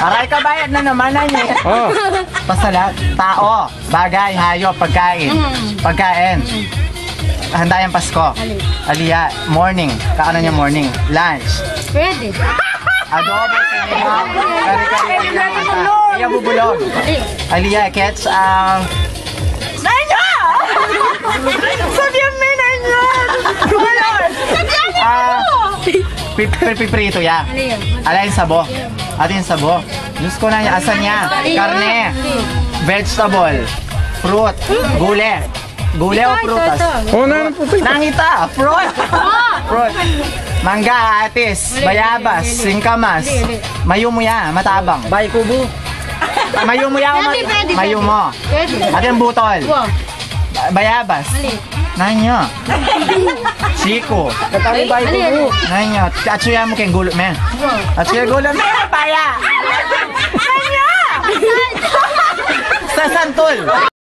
Aray ka bayad na naman na niya. Oh. Pasalat, tao, bagay, hayop, pagkain. Pagkain. Handa yung Pasko. Aliya, morning. Kaano niya morning? Lunch. Pwede. Adobo, sinigang, kari-kari, iya bubulog. Aliya, kets, Nanya! Sabihan mo yung Nanya! Piprito ya. Ala yung sabo. Atin yung sabo. Diyos ko na niya. Asan niya? Karne. Vegetable. Fruit. Gule. Gule o prutas? Oh, na po. Nangita. Fruit. Fruit. Mangga, atis, bayabas, singkamas. Mayumuya, matabang. Bay kubo. Mayumuya o Pwede. mayumo. Pwede. Atin butol. Bayabas. Nanya. Siko. Katami bay kubo. Nanya. Atsuya mo kayong gulo, me. Atsuya gulo, me. Paya. Nanya. Sa santol.